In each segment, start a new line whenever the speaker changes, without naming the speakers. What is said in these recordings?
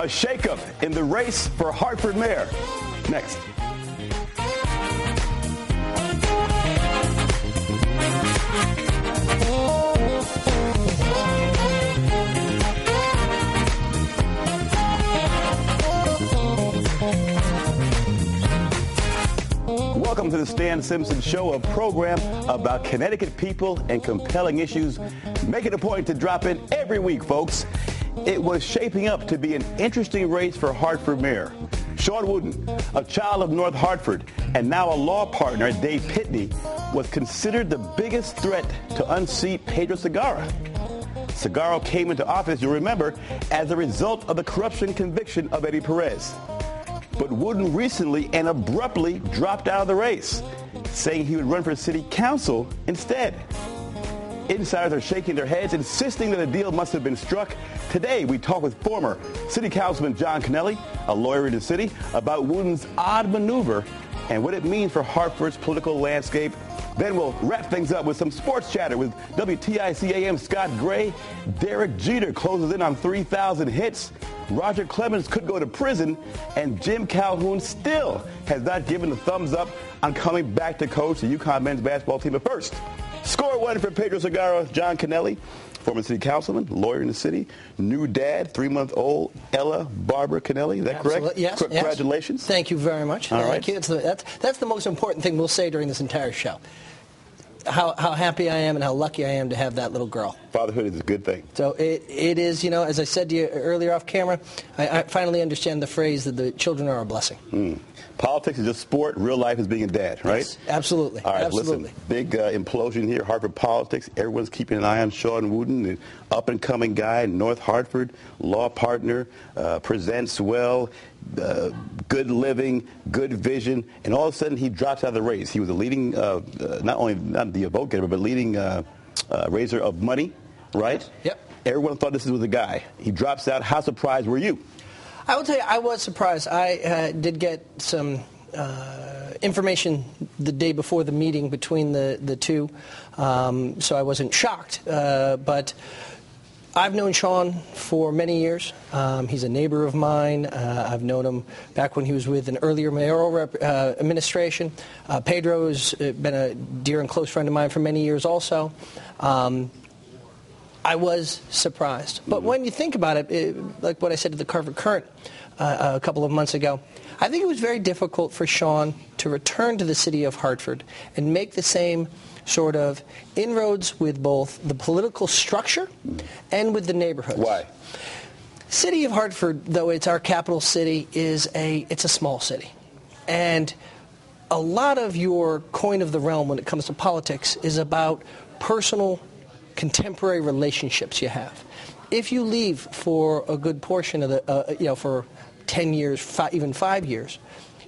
A shakeup in the race for Hartford mayor. Next. Welcome to the Stan Simpson Show, a program about Connecticut people and compelling issues. Make it a point to drop in every week, folks. It was shaping up to be an interesting race for Hartford mayor. Shawn Wooten, a child of North Hartford and now a law partner at Dave Pitney, was considered the biggest threat to unseat Pedro Segarra. Segarra came into office, you'll remember, as a result of the corruption conviction of Eddie Perez. But Wooten recently and abruptly dropped out of the race, saying he would run for city council instead. Insiders are shaking their heads, insisting that a deal must have been struck. Today, we talk with former City Councilman John Connelly, a lawyer in the city, about Wooten's odd maneuver and what it means for Hartford's political landscape. Then we'll wrap things up with some sports chatter with WTIC AM Scott Gray. Derek Jeter closes in on 3,000 hits. Roger Clemens could go to prison, and Jim Calhoun still has not given the thumbs up on coming back to coach the UConn men's basketball team. But first, score one for Pedro Segarra. John Connelly, former city councilman, lawyer in the city, new dad, 3-month-old Ella Barbara Connelly. Is that correct?
Yes.
Congratulations.
Thank you very much.
All
Thank
right.
you. That's the most important thing we'll say during this entire show. How happy I am and how lucky I am to have that little girl.
Fatherhood is a good thing.
So it is, as I said to you earlier off camera, I finally understand the phrase that the children are a blessing.
Politics is just sport. Real life is being a dad, right?
Yes, absolutely.
All right,
absolutely.
Listen, big implosion here, Hartford politics. Everyone's keeping an eye on Shawn Wooten, the up-and-coming guy, North Hartford, law partner, presents well, good living, good vision, and all of a sudden he drops out of the race. He was a leading, not the vote getter, but leading raiser of money, right?
Yep.
Everyone thought this was the guy. He drops out. How surprised were you?
I will tell you, I was surprised. I did get some information the day before the meeting between the two, so I wasn't shocked. But I've known Shawn for many years. He's a neighbor of mine. I've known him back when he was with an earlier mayoral administration. Pedro has been a dear and close friend of mine for many years also. I was surprised. But when you think about it, like what I said to the Hartford Current a couple of months ago, I think it was very difficult for Shawn to return to the city of Hartford and make the same sort of inroads with both the political structure and with the neighborhoods.
Why?
City of Hartford, though it's our capital city, it's a small city. And a lot of your coin of the realm when it comes to politics is about personal contemporary relationships you have. If you leave for a good portion of the, for 10 years, even 5 years,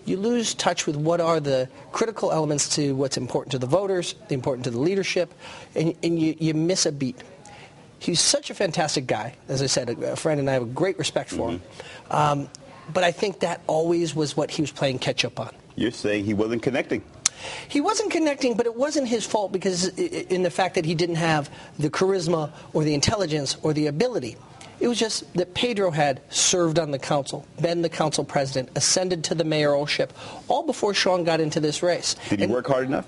you lose touch with what are the critical elements to what's important to the voters, important to the leadership, and you miss a beat. He's such a fantastic guy. As I said, a friend, and I have a great respect for him. But I think that always was what he was playing catch-up on.
You're saying he wasn't connecting.
He wasn't connecting, but it wasn't his fault because in the fact that he didn't have the charisma or the intelligence or the ability. It was just that Pedro had served on the council, been the council president, ascended to the mayoralship, all before Shawn got into this race.
Did he work hard enough?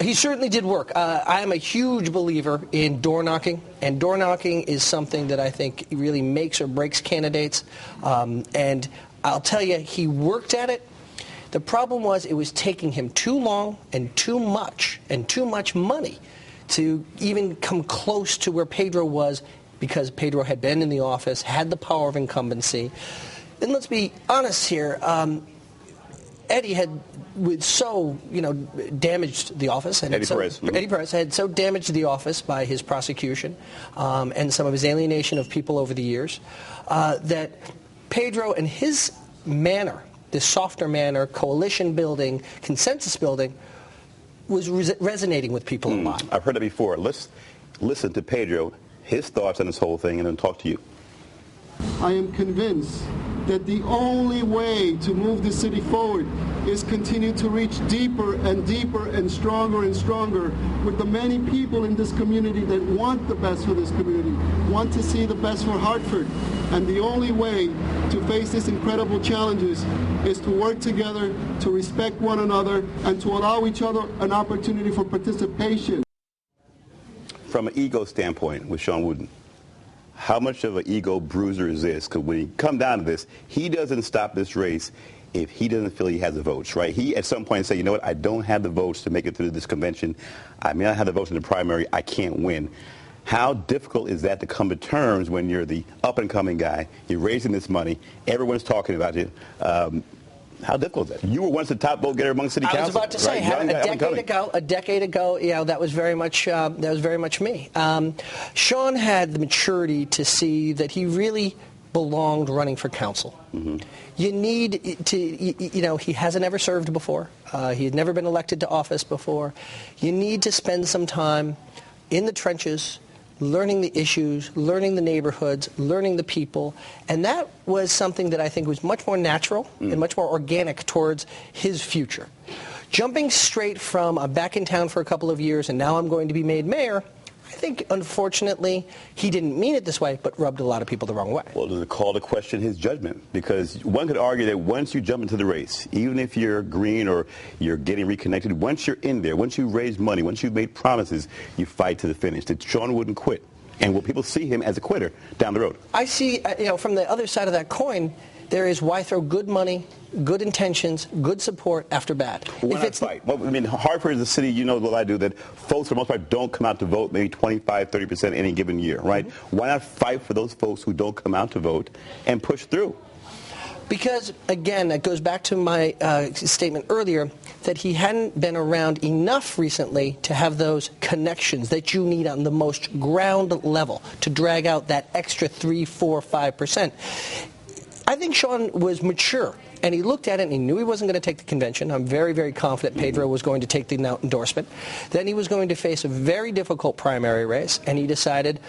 He certainly did work. I am a huge believer in door knocking, and door knocking is something that I think really makes or breaks candidates. And I'll tell you, he worked at it. The problem was it was taking him too long and too much money to even come close to where Pedro was, because Pedro had been in the office, had the power of incumbency. And let's be honest here, Eddie had damaged the office. And Eddie Perez had so damaged the office by his prosecution and some of his alienation of people over the years that Pedro and his manner, this softer manner, coalition building, consensus building, was resonating with people a lot.
I've heard it before. Let's listen to Pedro, his thoughts on this whole thing, and then talk to you.
I am convinced that the only way to move the city forward is continue to reach deeper and deeper and stronger with the many people in this community that want the best for this community, want to see the best for Hartford. And the only way to face these incredible challenges is to work together, to respect one another, and to allow each other an opportunity for participation.
From an ego standpoint with Sean Wooden, how much of an ego bruiser is this? Because when you come down to this, he doesn't stop this race if he doesn't feel he has the votes, right? He at some point say, you know what, I don't have the votes to make it through this convention. I may not have the votes in the primary. I can't win. How difficult is that to come to terms when you're the up-and-coming guy, you're raising this money, everyone's talking about you? How difficult is that? You were once the top vote getter among city council.
I was about to say,
right?
a decade ago, yeah, that was very much me. Sean had the maturity to see that he really belonged running for council. Mm-hmm. You need to, he hasn't ever served before. He had never been elected to office before. You need to spend some time in the trenches, learning the issues, learning the neighborhoods, learning the people, and that was something that I think was much more natural and much more organic towards his future. Jumping straight from I'm back in town for a couple of years and now I'm going to be made mayor, I think, unfortunately, he didn't mean it this way, but rubbed a lot of people the wrong way.
Well, does it call to question his judgment? Because one could argue that once you jump into the race, even if you're green or you're getting reconnected, once you're in there, once you raise money, once you've made promises, you fight to the finish. That Sean wouldn't quit. And will people see him as a quitter down the road? I
see, from the other side of that coin, there is why throw good money, good intentions, good support after bad.
Why not fight? Well, I mean, Hartford is a city, you know what I do, that folks for the most part don't come out to vote maybe 25, 30% any given year, right? Mm-hmm. Why not fight for those folks who don't come out to vote and push through?
Because, again, that goes back to my statement earlier that he hadn't been around enough recently to have those connections that you need on the most ground level to drag out that extra 3, 4, 5%. I think Sean was mature, and he looked at it and he knew he wasn't going to take the convention. I'm very, very confident Pedro was going to take the endorsement. Then he was going to face a very difficult primary race, and he decided,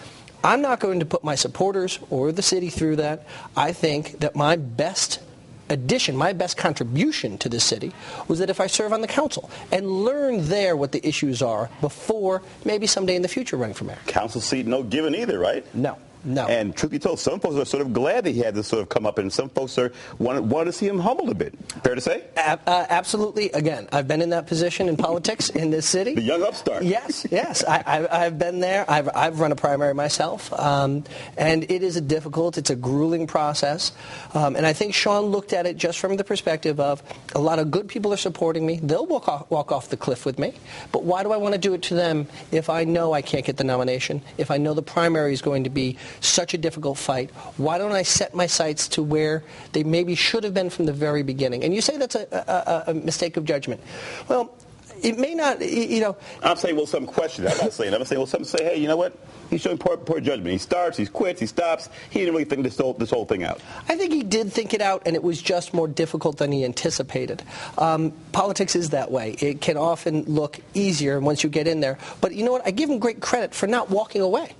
I'm not going to put my supporters or the city through that. I think that my best addition, my best contribution to the city was that if I serve on the council and learn there what the issues are before maybe someday in the future running for mayor.
Council seat no given either, right?
No.
And truth be told, some folks are sort of glad that he had to sort of come up, and some folks wanted to see him humbled a bit. Fair to say?
Absolutely. Again, I've been in that position in politics in this city.
The young upstart.
Yes. I've been there. I've run a primary myself, and it is it's a grueling process. And I think Sean looked at it just from the perspective of a lot of good people are supporting me. They'll walk off the cliff with me. But why do I want to do it to them if I know I can't get the nomination, if I know the primary is going to be such a difficult fight? Why don't I set my sights to where they maybe should have been from the very beginning? And you say that's a mistake of judgment. Well, it may not,
I'm saying, well, some question. I'm not saying. I'm saying, well, some say, hey, you know what? He's showing poor judgment. He starts, he quits, he stops. He didn't really think this whole thing out.
I think he did think it out, and it was just more difficult than he anticipated. Politics is that way. It can often look easier once you get in there. But you know what? I give him great credit for not walking away.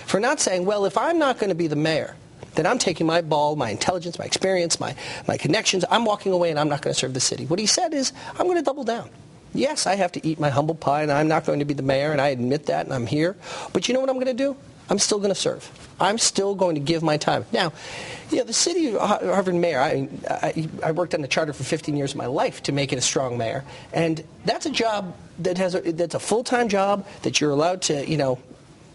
For not saying, well, if I'm not going to be the mayor, then I'm taking my ball, my intelligence, my experience, my connections, I'm walking away and I'm not going to serve the city. What he said is, I'm going to double down. Yes, I have to eat my humble pie and I'm not going to be the mayor, and I admit that, and I'm here. But you know what I'm going to do? I'm still going to serve. I'm still going to give my time. Now, the city of Hartford mayor, I worked on the charter for 15 years of my life to make it a strong mayor. And that's a job that's a full-time job that you're allowed to,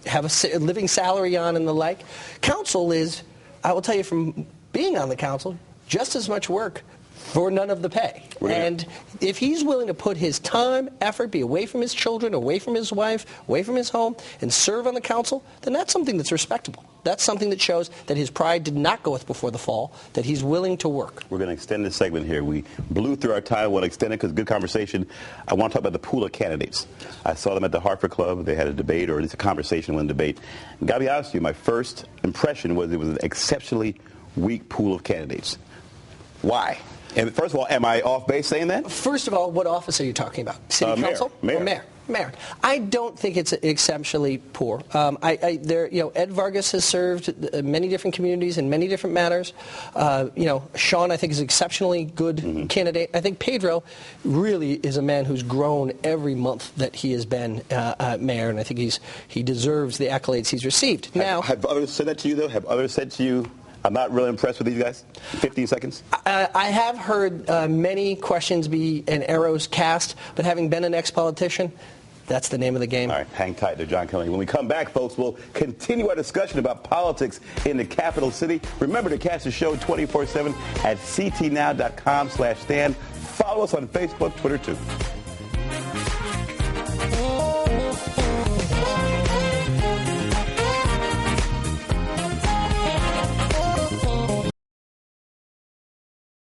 have a living salary on and the like. Council is, I will tell you from being on the council, just as much work for none of the pay.
Right.
And if he's willing to put his time, effort, be away from his children, away from his wife, away from his home, and serve on the council, then that's something that's respectable. That's something that shows that his pride did not go with before the fall, that he's willing to work.
We're going to extend this segment here. We blew through our time. We'll extend it because good conversation. I want to talk about the pool of candidates. I saw them at the Hartford Club. They had a debate, or at least a conversation, one debate. And got to be honest with you, my first impression was it was an exceptionally weak pool of candidates. Why? And first of all, am I off base saying that?
First of all, what office are you talking about? City council?
Mayor.
Or mayor? Mayor, I don't think it's exceptionally poor. Ed Vargas has served many different communities in many different matters. Sean, I think, is an exceptionally good candidate. I think Pedro really is a man who's grown every month that he has been mayor, and I think he deserves the accolades he's received.
Have others said that to you, though? Have others said to you, I'm not really impressed with these guys? 15 seconds?
I have heard many questions and arrows cast, but having been an ex-politician, that's the name of the game.
All right, hang tight there, John Kelly. When we come back, folks, we'll continue our discussion about politics in the capital city. Remember to catch the show 24/7 at ctnow.com/Stan. Follow us on Facebook, Twitter, too.